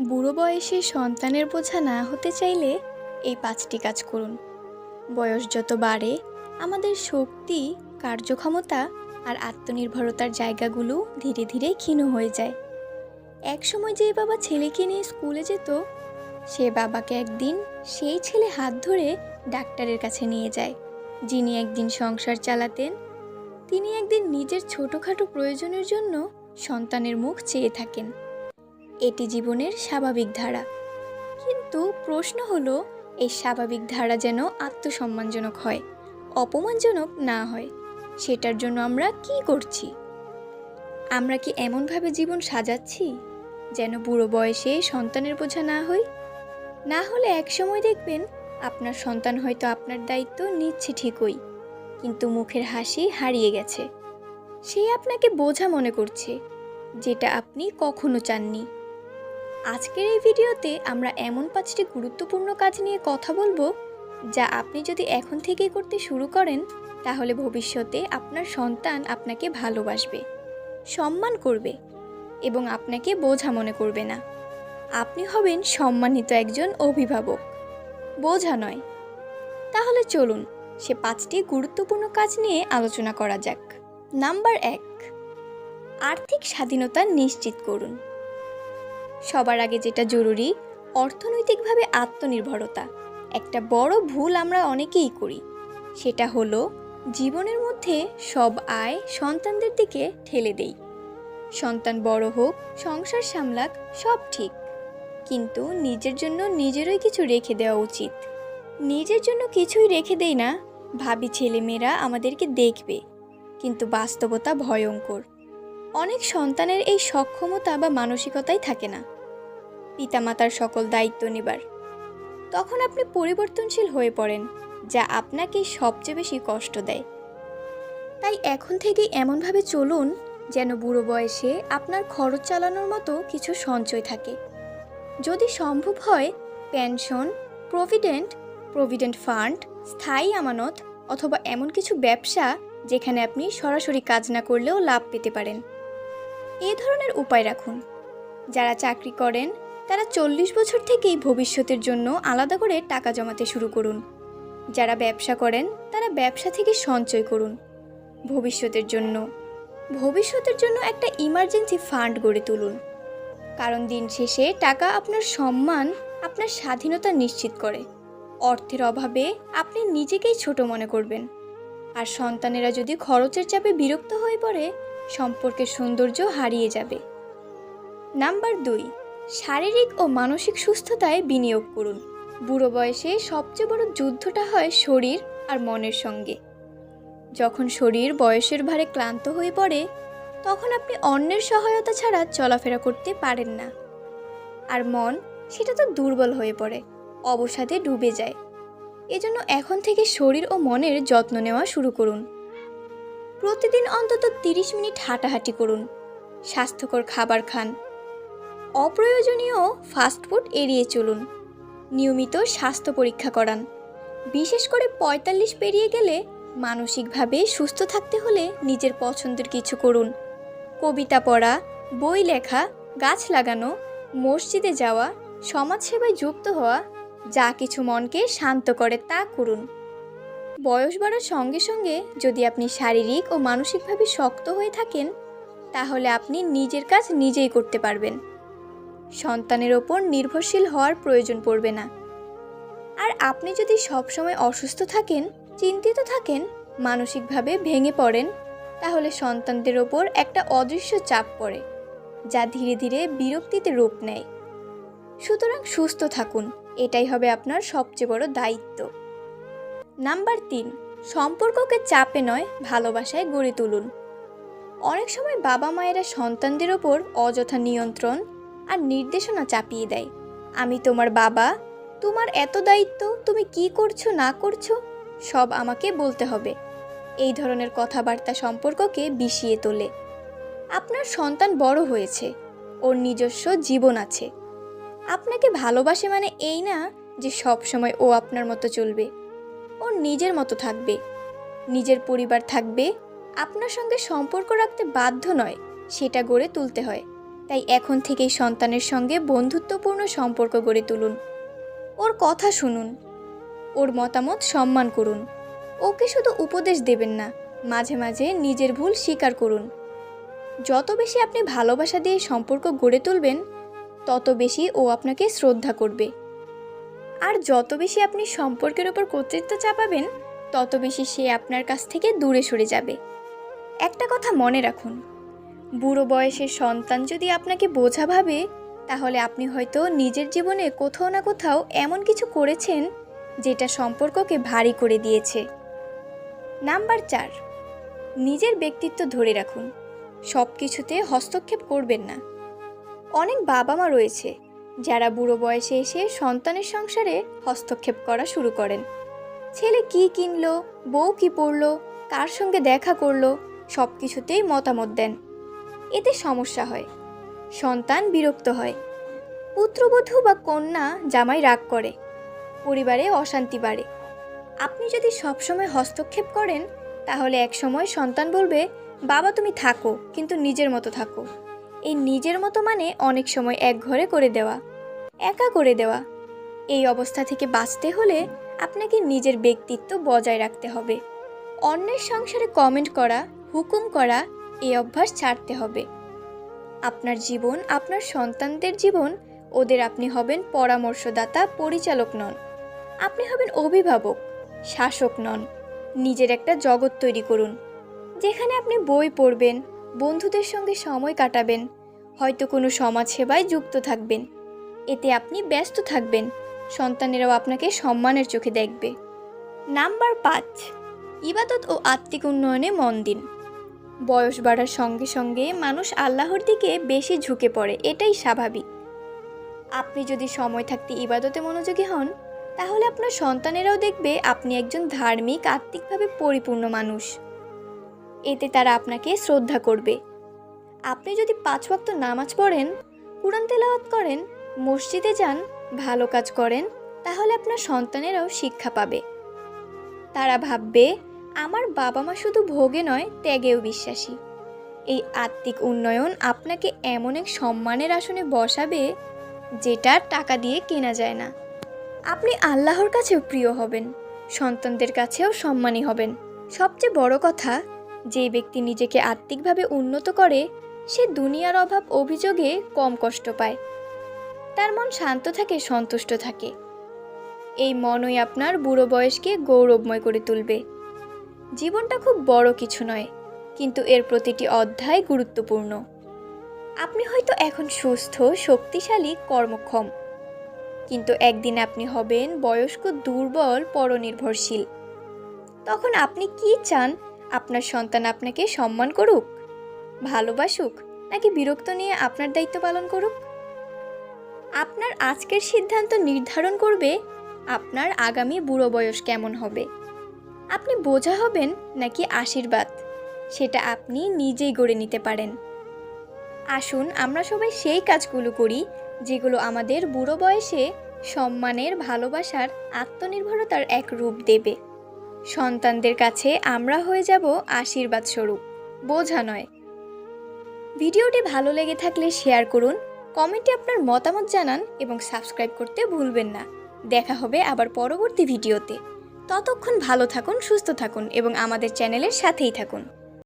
বুড়ো বয়সে সন্তানের বোঝা না হতে চাইলে এই ৫টি কাজ করুন। বয়স যত বাড়ে আমাদের শক্তি, কার্যক্ষমতা আর আত্মনির্ভরতার জায়গাগুলো ধীরে ধীরে ক্ষীণ হয়ে যায়। একসময় যে বাবা ছেলেকে নিয়ে স্কুলে যেত, সে বাবাকে একদিন সেই ছেলে হাত ধরে ডাক্তারের কাছে নিয়ে যায়। যিনি একদিন সংসার চালাতেন, তিনি একদিন নিজের ছোটোখাটো প্রয়োজনের জন্য সন্তানের মুখ চেয়ে থাকেন। এটি জীবনের স্বাভাবিক ধারা। কিন্তু প্রশ্ন হলো, এই স্বাভাবিক ধারা যেন আত্মসম্মানজনক হয়, অপমানজনক না হয়। সেটার জন্য আমরা কি করছি? আমরা কি এমনভাবে জীবন সাজাচ্ছি যেন বুড়ো বয়সে সন্তানের বোঝা না হই? না হলে একসময় দেখবেন আপনার সন্তান হয়তো আপনার দায়িত্ব নিচ্ছে ঠিকই, কিন্তু মুখের হাসি হারিয়ে গেছে। সে আপনাকে বোঝা মনে করছে, যেটা আপনি কখনো চাননি। আজকের এই ভিডিওতে আমরা এমন 5টি গুরুত্বপূর্ণ কাজ নিয়ে কথা বলবো, যা আপনি যদি এখন থেকেই করতে শুরু করেন, তাহলে ভবিষ্যতে আপনার সন্তান আপনাকে ভালোবাসবে, সম্মান করবে এবং আপনাকে বোঝা মনে করবে না। আপনি হবেন সম্মানিত একজন অভিভাবক, বোঝা নয়। তাহলে চলুন সে 5টি গুরুত্বপূর্ণ কাজ নিয়ে আলোচনা করা যাক। নাম্বার 1, আর্থিক স্বাধীনতা নিশ্চিত করুন। সবার আগে যেটা জরুরি, অর্থনৈতিকভাবে আত্মনির্ভরতা। একটা বড় ভুল আমরা অনেকেই করি, সেটা হলো জীবনের মধ্যে সব আয় সন্তানদের দিকে ঠেলে দেই। সন্তান বড় হোক, সংসার সামলাক, সব ঠিক, কিন্তু নিজের জন্য নিজেরই কিছু রেখে দেওয়া উচিত। নিজের জন্য কিছুই রেখে দেই না, ভাবি ছেলেমেয়েরা আমাদেরকে দেখবে, কিন্তু বাস্তবতা ভয়ঙ্কর। অনেক সন্তানের এই সক্ষমতা বা মানসিকতাই থাকে না পিতামাতার সকল দায়িত্ব নেবার। তখন আপনি পরিবর্তনশীল হয়ে পড়েন, যা আপনাকে সবচেয়ে বেশি কষ্ট দেয়। তাই এখন থেকেই এমনভাবে চলুন যেন বুড়ো বয়সে আপনার খরচ চালানোর মতো কিছু সঞ্চয় থাকে। যদি সম্ভব হয়, পেনশন, প্রভিডেন্ট ফান্ড, স্থায়ী আমানত অথবা এমন কিছু ব্যবসা যেখানে আপনি সরাসরি কাজ না করলেও লাভ পেতে পারেন। এই ধরনের উপায় রাখুন। যারা চাকরি করেন তারা 40 বছর থেকেই ভবিষ্যতের জন্য আলাদা করে টাকা জমাতে শুরু করুন। যারা ব্যবসা করেন তারা ব্যবসা থেকে সঞ্চয় করুন। ভবিষ্যতের জন্য একটা ইমার্জেন্সি ফান্ড গড়ে তুলুন। কারণ দিন শেষে টাকা আপনার সম্মান, আপনার স্বাধীনতা নিশ্চিত করে। অর্থের অভাবে আপনি নিজেকেই ছোট মনে করবেন, আর সন্তানেরা যদি খরচের চাপে বিরক্ত হয়ে পড়ে, সম্পর্কের সৌন্দর্য হারিয়ে যাবে। নাম্বার 2, শারীরিক ও মানসিক সুস্থতায় বিনিয়োগ করুন। বুড়ো বয়সে সবচেয়ে বড় যুদ্ধটা হয় শরীর আর মনের সঙ্গে। যখন শরীর বয়সের ভারে ক্লান্ত হয়ে পড়ে, তখন আপনি অন্যের সহায়তা ছাড়া চলাফেরা করতে পারেন না। আর মন, সেটা তো দুর্বল হয়ে পড়ে, অবসাদে ডুবে যায়। এজন্য এখন থেকে শরীর ও মনের যত্ন নেওয়া শুরু করুন। প্রতিদিন অন্তত 30 মিনিট হাঁটাহাঁটি করুন। স্বাস্থ্যকর খাবার খান। অপ্রয়োজনীয় ফাস্টফুড এড়িয়ে চলুন। নিয়মিত স্বাস্থ্য পরীক্ষা করান। বিশেষ করে 45 পেরিয়ে গেলে মানসিকভাবে সুস্থ থাকতে হলে নিজের পছন্দের কিছু করুন। কবিতা পড়া, বই লেখা, গাছ লাগানো, মসজিদে যাওয়া, সমাজসেবায় যুক্ত হওয়া, যা কিছু মনকে শান্ত করে তা করুন। বয়স বাড়ার সঙ্গে সঙ্গে যদি আপনি শারীরিক ও মানসিকভাবে শক্ত হয়ে থাকেন, তাহলে আপনি নিজের কাজ নিজেই করতে পারবেন। সন্তানের ওপর নির্ভরশীল হওয়ার প্রয়োজন পড়বে না। আর আপনি যদি সবসময় অসুস্থ থাকেন, চিন্তিত থাকেন, মানসিকভাবে ভেঙে পড়েন, তাহলে সন্তানদের ওপর একটা অদৃশ্য চাপ পড়ে, যা ধীরে ধীরে বিরক্তিতে রূপ নেয়। সুতরাং সুস্থ থাকুন, এটাই হবে আপনার সবচেয়ে বড় দায়িত্ব। নাম্বার 3, সম্পর্ককে চাপে নয়, ভালোবাসায় গড়ে তুলুন। অনেক সময় বাবা মায়েরা সন্তানদের ওপর অযথা নিয়ন্ত্রণ আর নির্দেশনা চাপিয়ে দেয়। আমি তোমার বাবা, তোমার এত দায়িত্ব, তুমি কি করছো না করছো সব আমাকে বলতে হবে। এই ধরনের কথাবার্তা সম্পর্ককে বিষিয়ে তোলে। আপনার সন্তান বড় হয়েছে, ওর নিজস্ব জীবন আছে। আপনাকে ভালোবাসে মানে এই না যে সব সময় ও আপনার মতো চলবে। ওর নিজের মতো থাকবে, নিজের পরিবার থাকবে। আপনার সঙ্গে সম্পর্ক রাখতে বাধ্য নয়, সেটা গড়ে তুলতে হয়। তাই এখন থেকেই সন্তানের সঙ্গে বন্ধুত্বপূর্ণ সম্পর্ক গড়ে তুলুন। ওর কথা শুনুন, ওর মতামত সম্মান করুন। ওকে শুধু উপদেশ দেবেন না, মাঝে মাঝে নিজের ভুল স্বীকার করুন। যত বেশি আপনি ভালোবাসা দিয়ে সম্পর্ক গড়ে তুলবেন, তত বেশি ও আপনাকে শ্রদ্ধা করবে। আর যত বেশি আপনি সম্পর্কের ওপর কর্তৃত্ব চাপাবেন, তত বেশি সে আপনার কাছ থেকে দূরে সরে যাবে। একটা কথা মনে রাখুন, বুড়ো বয়সের সন্তান যদি আপনাকে বোঝা ভাবে, তাহলে আপনি হয়তো নিজের জীবনে কোথাও না কোথাও এমন কিছু করেছেন যেটা সম্পর্ককে ভারী করে দিয়েছে। নাম্বার 4, নিজের ব্যক্তিত্ব ধরে রাখুন। সব কিছুতে হস্তক্ষেপ করবেন না। অনেক বাবা মা রয়েছে যারা বুড়ো বয়সে এসে সন্তানের সংসারে হস্তক্ষেপ করা শুরু করেন। ছেলে কি কিনলো, বউ কি পরলো, কার সঙ্গে দেখা করলো, সব কিছুতেই মতামত দেন। এতে সমস্যা হয়, সন্তান বিরক্ত হয়, পুত্রবধূ বা কন্যা জামাই রাগ করে, পরিবারে অশান্তি বাড়ে। আপনি যদি সবসময় হস্তক্ষেপ করেন, তাহলে একসময় সন্তান বলবে, বাবা তুমি থাকো, কিন্তু নিজের মতো থাকো। এই নিজের মতো মানে অনেক সময় এক ঘরে করে দেওয়া, একা করে দেওয়া। এই অবস্থা থেকে বাঁচতে হলে আপনাকে নিজের ব্যক্তিত্ব বজায় রাখতে হবে। অন্যের সংসারে কমেন্ট করা, হুকুম করা, এই অভ্যাস ছাড়তে হবে। আপনার জীবন আপনার সন্তানদের জীবন। ওদের আপনি হবেন পরামর্শদাতা, পরিচালক নন। আপনি হবেন অভিভাবক, শাসক নন। নিজের একটা জগৎ তৈরি করুন, যেখানে আপনি বই পড়বেন, বন্ধুদের সঙ্গে সময় কাটাবেন, হয়তো কোনো সমাজসেবায় যুক্ত থাকবেন। এতে আপনি ব্যস্ত থাকবেন, সন্তানেরাও আপনাকে সম্মানের চোখে দেখবে। নাম্বার 5, ইবাদত ও আত্মিক উন্নয়নে মন দিন। বয়স বাড়ার সঙ্গে সঙ্গে মানুষ আল্লাহর দিকে বেশি ঝুঁকে পড়ে, এটাই স্বাভাবিক। আপনি যদি সময় থাকতে ইবাদতে মনোযোগী হন, তাহলে আপনার সন্তানেরাও দেখবে আপনি একজন ধার্মিক, আত্মিকভাবে পরিপূর্ণ মানুষ। এতে তারা আপনাকে শ্রদ্ধা করবে। আপনি যদি 5 ওয়াক্ত নামাজ পড়েন, কুরআন তেলাওয়াত করেন, মসজিদে যান, ভালো কাজ করেন, তাহলে আপনার সন্তানেরাও শিক্ষা পাবে। তারা ভাববে, আমার বাবা মা শুধু ভোগে নয়, ত্যাগেও বিশ্বাসী। এই আত্মিক উন্নয়ন আপনাকে এমন এক সম্মানের আসনে বসাবে, যেটা টাকা দিয়ে কেনা যায় না। আপনি আল্লাহর কাছেও প্রিয় হবেন, সন্তানদের কাছেও সম্মানী হবেন। সবচেয়ে বড় কথা, যে ব্যক্তি নিজেকে আত্মিকভাবে উন্নত করে, সে দুনিয়ার অভাব অভিযোগে কম কষ্ট পায়। তার মন শান্ত থাকে, সন্তুষ্ট থাকে। এই মনই আপনার বুড়ো বয়সকে গৌরবময় করে তুলবে। জীবনটা খুব বড় কিছু নয়, কিন্তু এর প্রতিটি অধ্যায় গুরুত্বপূর্ণ। আপনি হয়তো এখন সুস্থ, শক্তিশালী, কর্মক্ষম, কিন্তু একদিন আপনি হবেন বয়স্ক, দুর্বল, পরনির্ভরশীল। তখন আপনি কি চান? আপনার সন্তান আপনাকে সম্মান করুক, ভালোবাসুক, নাকি বিরক্ত নিয়ে আপনার দায়িত্ব পালন করুক? আপনার আজকের সিদ্ধান্ত নির্ধারণ করবে আপনার আগামী বুড়ো বয়স কেমন হবে। আপনি বোঝা হবেন নাকি আশীর্বাদ, সেটা আপনি নিজেই গড়ে নিতে পারেন। আসুন আমরা সবাই সেই কাজগুলো করি যেগুলো আমাদের বুড়ো বয়সে সম্মানের, ভালোবাসার, আত্মনির্ভরতার এক রূপ দেবে। সন্তানদের কাছে আমরা হয়ে যাব আশীর্বাদ স্বরূপ, বোঝা নয়। ভিডিওটি ভালো লেগে থাকলে শেয়ার করুন, কমেন্টে আপনার মতামত জানান এবং সাবস্ক্রাইব করতে ভুলবেন না। দেখা হবে আবার পরবর্তী ভিডিওতে। ততক্ষণ ভালো থাকুন, সুস্থ থাকুন এবং আমাদের চ্যানেলের সাথেই থাকুন।